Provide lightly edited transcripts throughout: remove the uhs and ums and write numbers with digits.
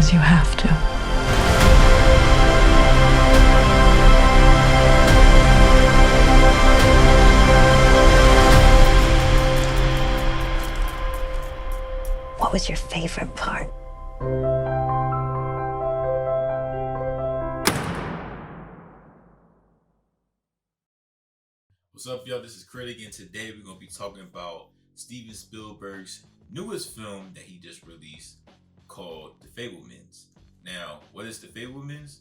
because you have to. What was your favorite part? What's up, y'all? This is Critic, and today we're going to be talking about Steven Spielberg's newest film that he just released called The Fabelmans. Now, what is The Fabelmans?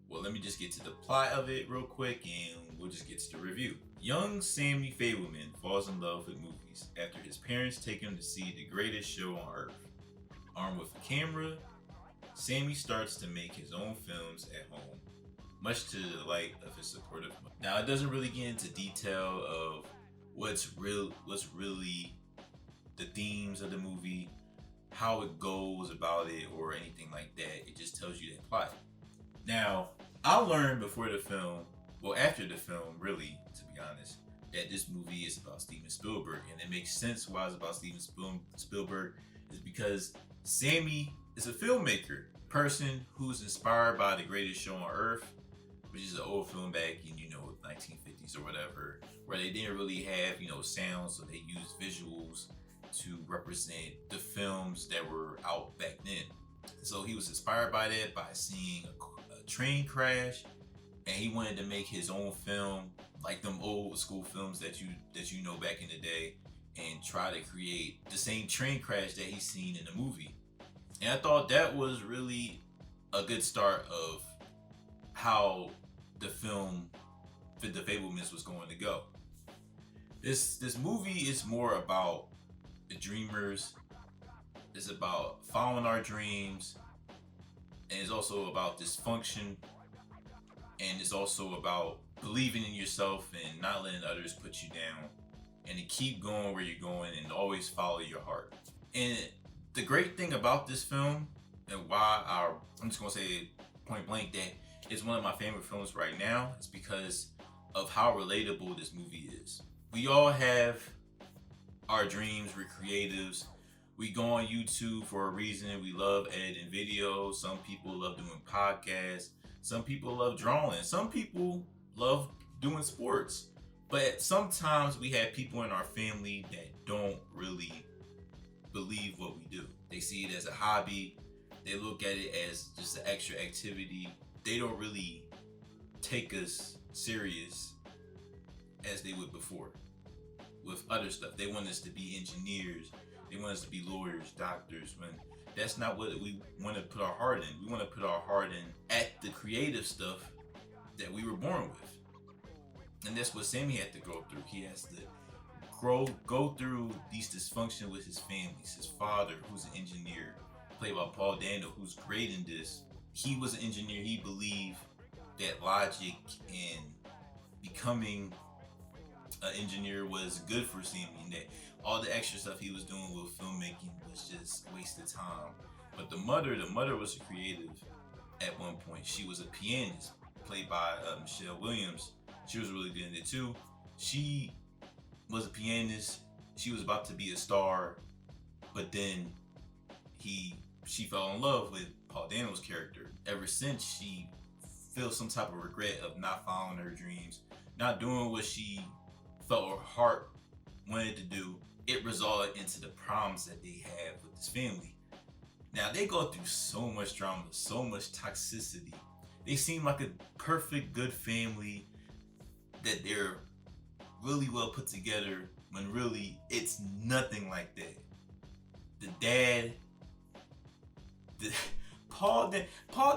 Well, let me just get to the plot of it real quick and we'll just get to the review. Young Sammy Fabelman falls in love with movies after his parents take him to see the greatest show on earth. Armed with a camera, Sammy starts to make his own films at home, much to the delight of his supportive mother. Now, it doesn't really get into detail of what's really the themes of the movie, how it goes about it, or anything like that. It just tells you that plot. Now, I learned before the film, well, after the film, really, to be honest, that this movie is about Steven Spielberg, and it makes sense why it's about Steven Spielberg, is because Sammy is a filmmaker, person who's inspired by the greatest show on earth, which is an old film back in, 1950s or whatever, where they didn't really have, sound, so they used visuals to represent the films that were out back then. So he was inspired by that, by seeing a train crash, and he wanted to make his own film, like them old school films that you know back in the day, and try to create the same train crash that he's seen in the movie. And I thought that was really a good start of how the film The Fabelmans was going to go. This movie is more about the dreamers. It's about following our dreams, and it's also about dysfunction, and it's also about believing in yourself and not letting others put you down, and to keep going where you're going and always follow your heart. And the great thing about this film, and why I'm just gonna say point blank that it's one of my favorite films right now, is because of how relatable this movie is. We all have our dreams. We're creatives. We go on YouTube for a reason. We love editing videos. Some people love doing podcasts. Some people love drawing. Some people love doing sports. But sometimes we have people in our family that don't really believe what we do. They see it as a hobby. They look at it as just an extra activity. They don't really take us serious as they would before with other stuff. They want us to be engineers. They want us to be lawyers, doctors, when that's not what we want to put our heart in. We want to put our heart in at the creative stuff that we were born with. And that's what Sammy had to go through. He has to go through these dysfunction with his families. His father, who's an engineer, played by Paul Dano, who's great in this. He was an engineer. He believed that logic and becoming an engineer was good for Sammy, and that all the extra stuff he was doing with filmmaking was just a waste of time. But the mother was a creative at one point. She was a pianist, played by Michelle Williams. She was really good in it too. She was a pianist. She was about to be a star, but then she fell in love with Paul Dano's character. Ever since, she feels some type of regret of not following her dreams, not doing what she felt her heart wanted to do. It resulted into the problems that they have with this family. Now, they go through so much drama, so much toxicity. They seem like a perfect, good family, that they're really well put together, when really it's nothing like that. The dad, Paul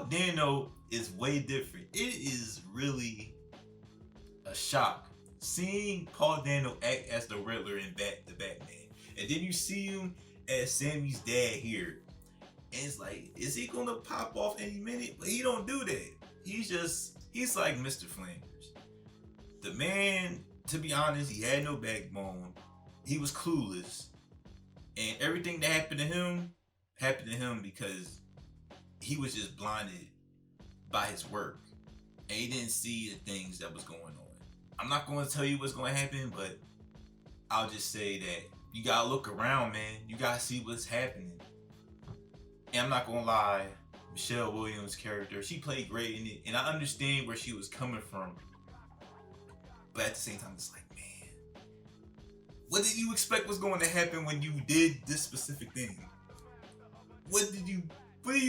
Dano is way different. It is really a shock seeing Paul Dano act as the Riddler in the Batman, and then you see him as Sammy's dad here, and it's like, is he gonna pop off any minute? But he don't do that. He's like Mr. Flanders. The man, to be honest, he had no backbone. He was clueless, and everything that happened to him because he was just blinded by his work, and he didn't see the things that was going on. I'm not going to tell you what's going to happen, but I'll just say that you got to look around, man. You got to see what's happening. And I'm not going to lie, Michelle Williams' character. She played great in it, and I understand where she was coming from. But at the same time, it's like, man, what did you expect was going to happen when you did this specific thing? What did you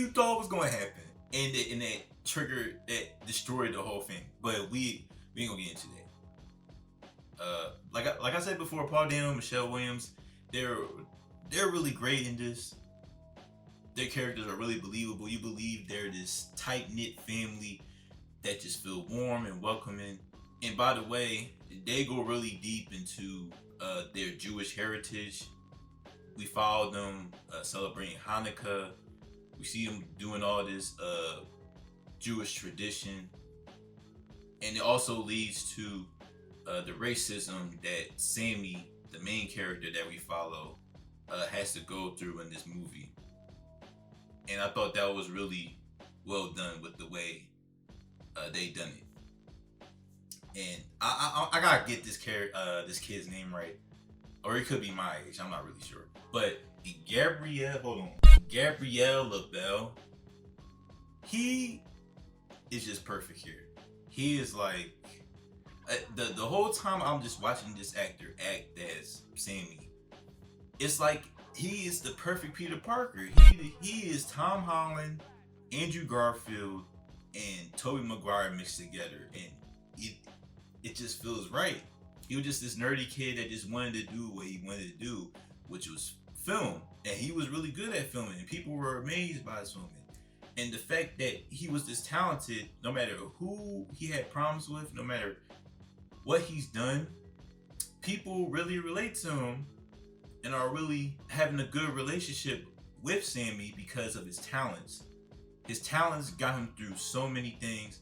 thought was going to happen? And that triggered, that destroyed the whole thing. But we ain't gonna get into that. Like I said before, Paul Dano, Michelle Williams, they're really great in this. Their characters are really believable. You believe they're this tight-knit family that just feel warm and welcoming. And by the way, they go really deep into their Jewish heritage. We follow them celebrating Hanukkah. We see them doing all this Jewish tradition. And it also leads to the racism that Sammy, the main character that we follow, has to go through in this movie. And I thought that was really well done with the way they done it. And I gotta get this kid's name right, or it could be my age. I'm not really sure. But Gabrielle LaBelle, he is just perfect here. He is like the whole time I'm just watching this actor act as Sammy. It's like he is the perfect Peter Parker. He is Tom Holland, Andrew Garfield, and Tobey Maguire mixed together, and it just feels right. He was just this nerdy kid that just wanted to do what he wanted to do, which was film, and he was really good at filming, and people were amazed by his filming. And the fact that he was this talented, no matter who he had problems with, no matter what he's done, people really relate to him and are really having a good relationship with Sammy because of his talents. His talents got him through so many things,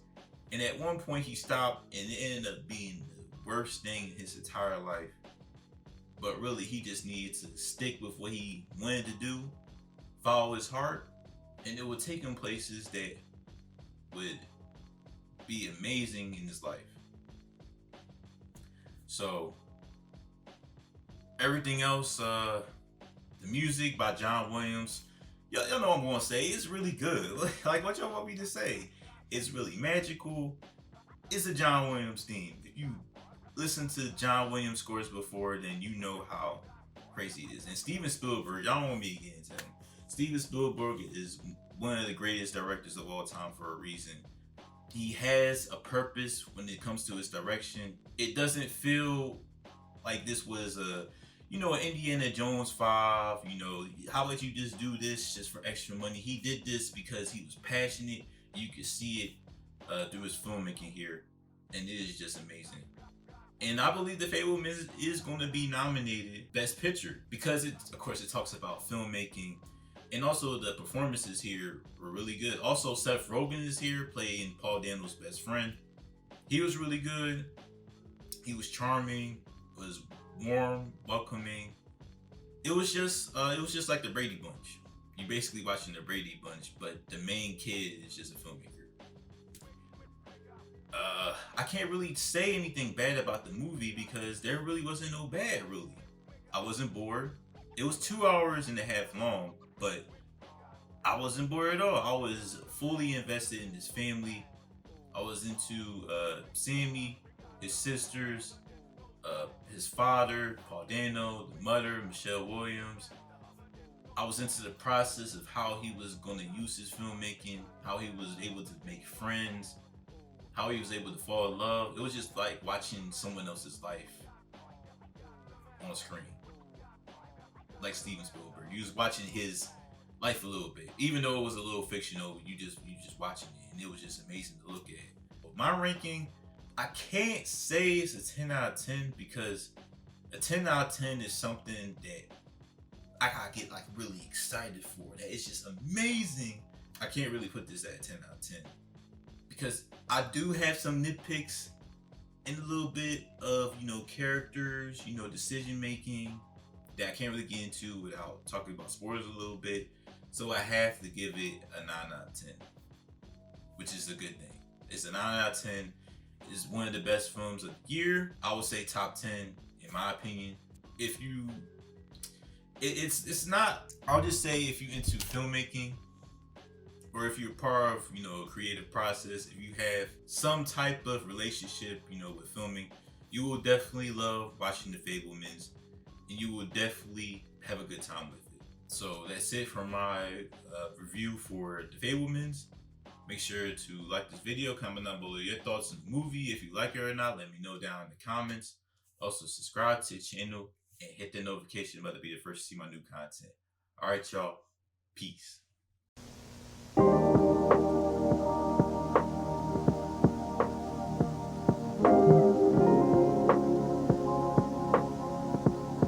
and at one point he stopped, and it ended up being the worst thing in his entire life. But really, he just needed to stick with what he wanted to do, follow his heart, and it would take him places that would be amazing in his life. So everything else, the music by John Williams, y'all know what I'm gonna say. It's really good. Like, what y'all want me to say? It's really magical. It's a John Williams theme. If you listen to John Williams scores before, then you know how crazy it is. And Steven Spielberg, y'all don't want me to get into him. Steven Spielberg is one of the greatest directors of all time for a reason. He has a purpose when it comes to his direction. It doesn't feel like this was an Indiana Jones 5, how about you just do this just for extra money? He did this because he was passionate. You could see it through his filmmaking here, and it is just amazing. And I believe The Fabelmans is going to be nominated Best Picture because it talks about filmmaking, and also the performances here were really good. Also, Seth Rogen is here playing Paul Dano's best friend. He was really good. He was charming. Was warm, welcoming. It was just like the Brady Bunch. You're basically watching the Brady Bunch, but the main kid is just a filmmaker. I can't really say anything bad about the movie because there really wasn't no bad, really. I wasn't bored. It was 2 hours and a half long, but I wasn't bored at all. I was fully invested in this family. I was into Sammy, his sisters, his father, Paul Dano, the mother, Michelle Williams. I was into the process of how he was going to use his filmmaking, how he was able to make friends, how he was able to fall in love. It was just like watching someone else's life on screen. Like Steven Spielberg. You was watching his life a little bit. Even though it was a little fictional, you just watching it, and it was just amazing to look at. But my ranking, I can't say it's a 10 out of 10 because a 10 out of 10 is something that I gotta get like really excited for. That it's just amazing. I can't really put this at a 10 out of 10 because I do have some nitpicks and a little bit of characters, decision making that I can't really get into without talking about spoilers a little bit. So I have to give it a 9 out of 10, which is a good thing. It's a 9 out of 10. It's one of the best films of the year. I would say top 10 in my opinion. If you, it's not. I'll just say if you into filmmaking, or if you're part of, a creative process, if you have some type of relationship, with filming, you will definitely love watching The Fabelmans, and you will definitely have a good time with it. So that's it for my review for The Fabelmans. Make sure to like this video, comment down below your thoughts on the movie. If you like it or not, let me know down in the comments. Also, subscribe to the channel and hit the notification bell to be the first to see my new content. All right, y'all. Peace.